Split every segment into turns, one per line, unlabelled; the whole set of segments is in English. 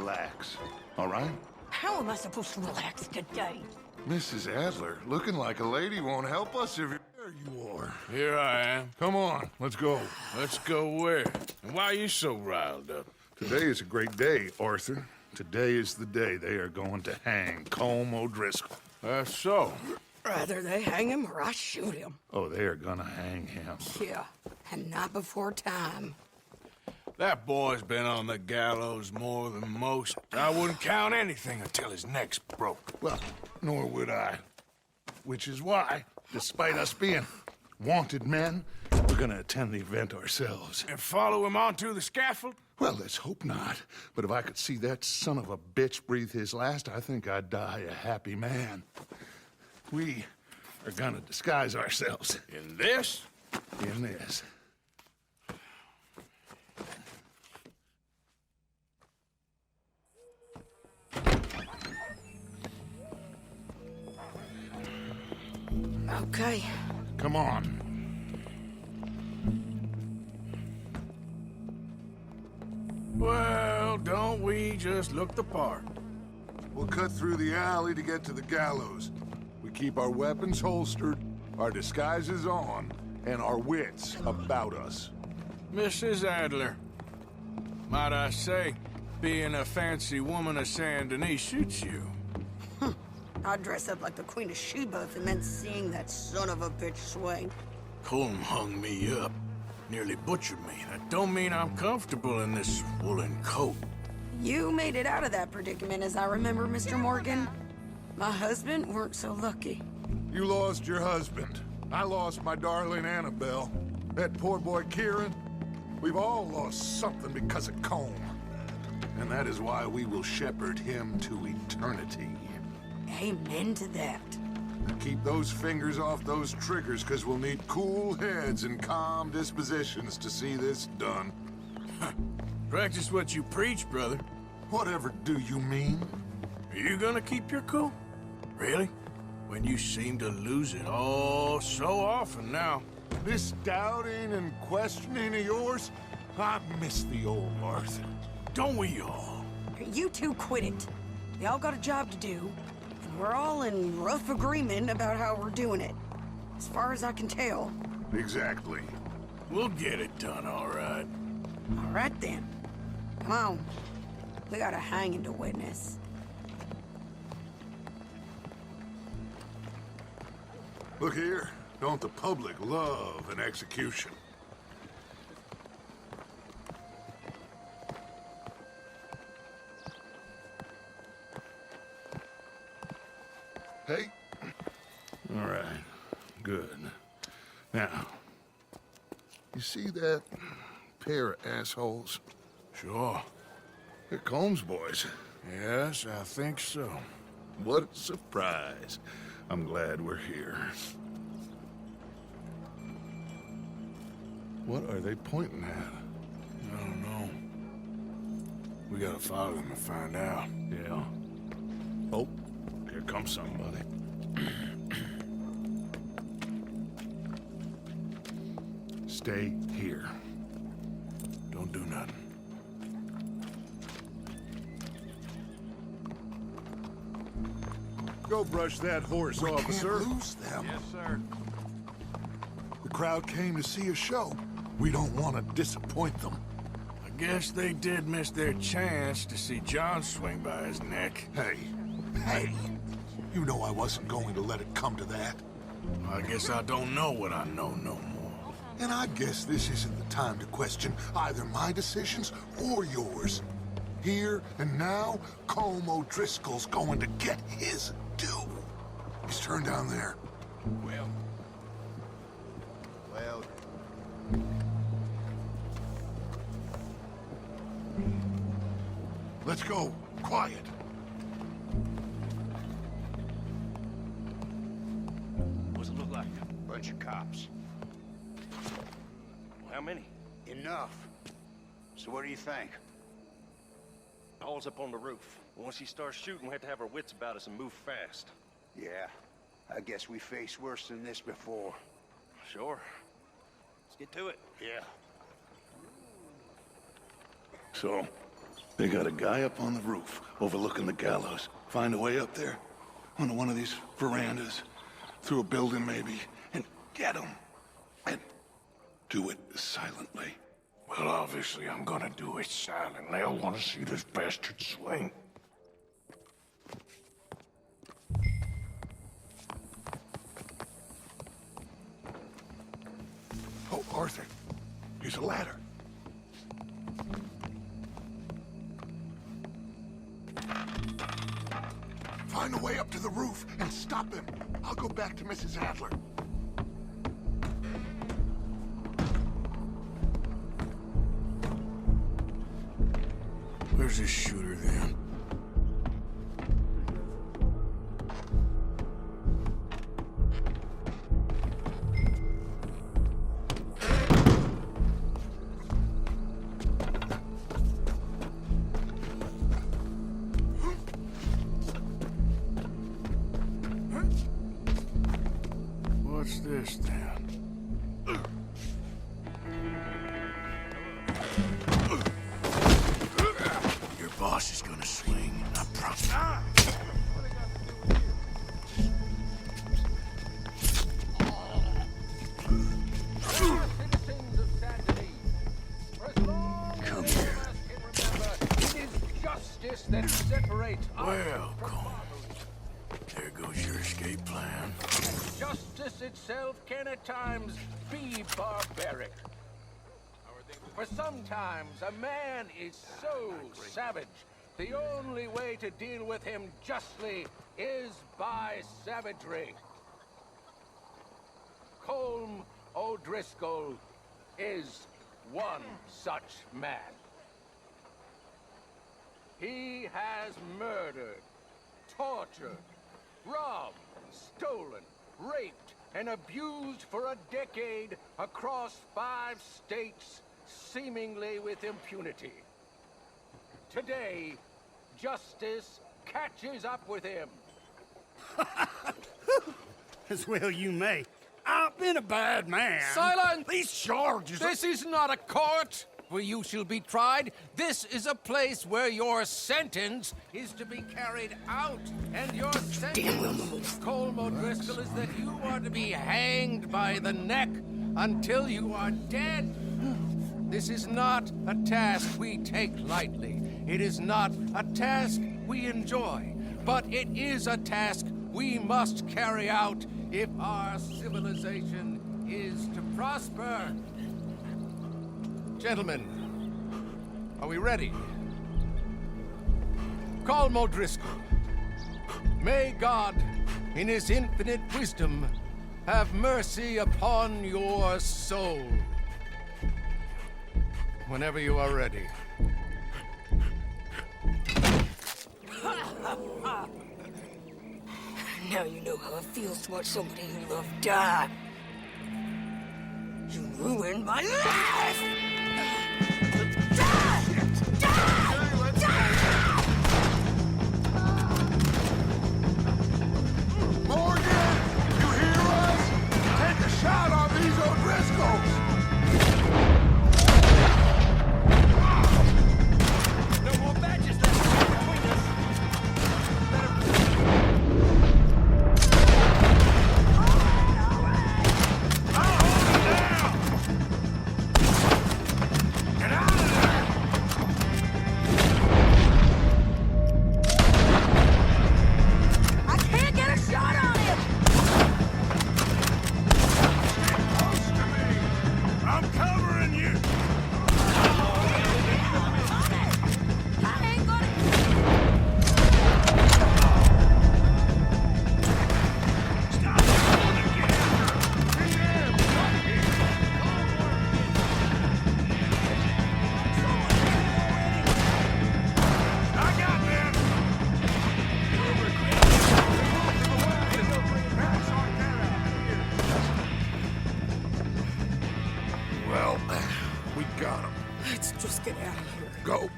relax, all right?
How am I supposed to relax today?
Mrs. Adler, looking like a lady won't help us if you... There you are.
Here I am.
Come on, let's go.
Let's go where? And why are you so riled up?
Today is a great day, Arthur. Today is the day they are going to hang Colm O'Driscoll.
That's so.
Rather they hang him or I shoot him.
Oh, they are gonna hang him.
Yeah, and not before time.
That boy's been on the gallows more than most. I wouldn't count anything until his neck's broke.
Well, nor would I. Which is why, despite us being wanted men, we're gonna attend the event ourselves.
And follow him onto the scaffold?
Well, let's hope not. But if I could see that son of a bitch breathe his last, I think I'd die a happy man. We are gonna disguise ourselves.
In this?
In this.
Okay.
Come on.
Well, don't we just look the part?
We'll cut through the alley to get to the gallows. We keep our weapons holstered, our disguises on, and our wits about us.
Mrs. Adler, might I say, being a fancy woman of Saint Denis suits you.
I'd dress up like the Queen of Sheba if it meant seeing that son of a bitch swing.
Colm hung me up, nearly butchered me. That don't mean I'm comfortable in this woolen coat.
You made it out of that predicament, as I remember, Mr. Morgan. My husband weren't so lucky.
You lost your husband. I lost my darling Annabelle. That poor boy Kieran. We've all lost something because of Colm. And that is why we will shepherd him to eternity.
Amen to that.
Keep those fingers off those triggers, because we'll need cool heads and calm dispositions to see this done.
Practice what you preach, brother.
Whatever do you mean?
Are you gonna keep your cool? Really? When you seem to lose it all so often now.
This doubting and questioning of yours, I miss the old Arthur.
Don't we all?
You two quit it. We all got a job to do, and we're all in rough agreement about how we're doing it. As far as I can tell.
Exactly.
We'll get it done, all right.
All right, then. Come on. We got a hanging to witness.
Look here. Don't the public love an execution? Hey. All right. Good. Now, you see that pair of assholes?
Sure.
They're Colm's boys.
Yes, I think so.
What a surprise. I'm glad we're here. What are they pointing at?
I don't know. We gotta follow them and find out.
Yeah. Oh, here comes somebody. Stay here.
Don't do nothing.
Go brush that horse, officer.
Can't lose them.
Yes, sir.
The crowd came to see a show. We don't want to disappoint them.
I guess they did miss their chance to see John swing by his neck.
Hey, you know I wasn't going to let it come to that.
I guess I don't know what I know no more.
And I guess this isn't the time to question either my decisions or yours. Here and now, Colm O'Driscoll's going to get his due. He's turned down there.
Well.
Let's go. Quiet.
What's it look like? Bunch of cops. Well, how many?
Enough. So what do you think?
Paul's up on the roof. Once he starts shooting, we have to have our wits about us and move fast.
Yeah, I guess we faced worse than this before.
Sure. Let's get to it.
Yeah.
So, They got a guy up on the roof, overlooking the gallows. Find a way up there, onto one of these verandas, through a building maybe, and get him. And do it silently.
Well, obviously I'm gonna do it silently. I want to see this bastard swing.
Oh, Arthur, here's a ladder. Find a way up to the roof and stop him. I'll go back to Mrs. Adler.
Where's this shooter then? What's this then? Your boss is gonna swing, I promise.
Citizens of Saint Denis, for as long
Come
as
here.
you can remember, it is justice that separates us
Well,
from
Colm,
barbarism.
there goes your escape plan.
Justice itself can at times be barbaric. For sometimes a man is so savage, the only way to deal with him justly is by savagery. Colm O'Driscoll is one such man. He has murdered, tortured, robbed, stolen, raped, and abused for a decade across 5 states, seemingly with impunity. Today, justice catches up with him.
As well you may. I've been a bad man.
Silence!
These charges...
This is not a court where you shall be tried. This is a place where your sentence is to be carried out. And your sentence, Colm O'Driscoll, is that you are to be hanged by the neck until you are dead. This is not a task we take lightly. It is not a task we enjoy. But it is a task we must carry out if our civilization is to prosper. Gentlemen, are we ready? Colm O'Driscoll, may God, in his infinite wisdom, have mercy upon your soul. Whenever you are ready.
Now you know how it feels to watch somebody you love die. You ruined my life! Die! Die! Die!
Morgan, you hear us? Take a shot on these O'Driscolls!
No more badges left between us.
I can't get a shot on him!
Close to me! I'm covering you!
I ain't gonna...
I got them! Well, we got him.
Let's just get out of here.
Go.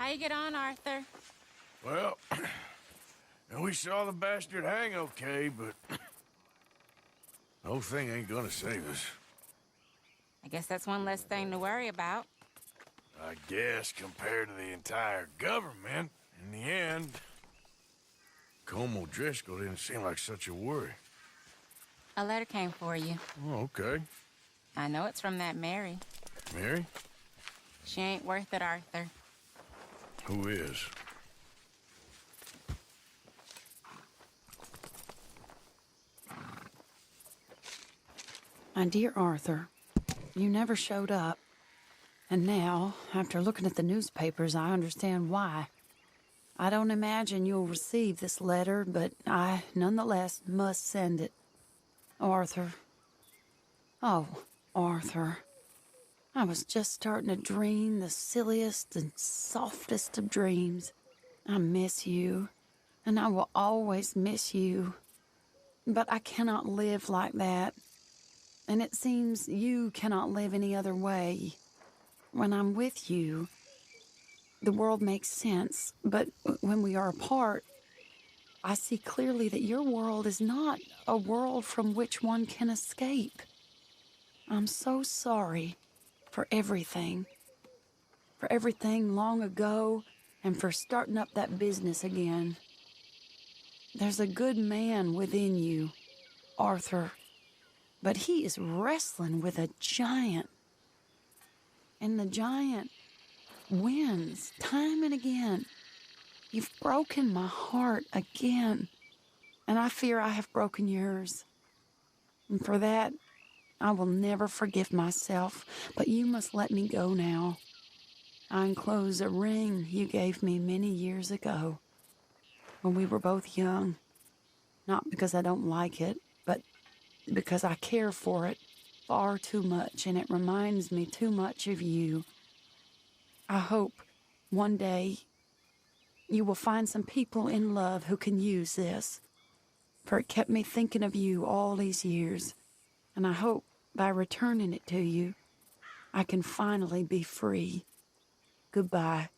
How you get on, Arthur?
Well, we saw the bastard hang okay, but the whole thing ain't gonna save us.
I guess that's one less thing to worry about.
I guess compared to the entire government, in the end, Colm O'Driscoll didn't seem like such a worry.
A letter came for you.
Oh, okay.
I know it's from that Mary.
Mary?
She ain't worth it, Arthur.
Who is?
My dear Arthur, you never showed up. And now, after looking at the newspapers, I understand why. I don't imagine you'll receive this letter, but I, nonetheless, must send it. Arthur. Oh, Arthur. I was just starting to dream the silliest and softest of dreams. I miss you, and I will always miss you. But I cannot live like that. And it seems you cannot live any other way. When I'm with you, the world makes sense, but when we are apart, I see clearly that your world is not a world from which one can escape. I'm so sorry for everything long ago, and for starting up that business again. There's a good man within you, Arthur, but he is wrestling with a giant. And the giant wins time and again. You've broken my heart again, and I fear I have broken yours. And for that, I will never forgive myself, but you must let me go now. I enclose a ring you gave me many years ago, when we were both young. Not because I don't like it, but because I care for it far too much, and it reminds me too much of you. I hope one day you will find some people in love who can use this, for it kept me thinking of you all these years, and I hope by returning it to you, I can finally be free. Goodbye,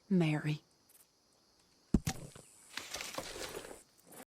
Mary.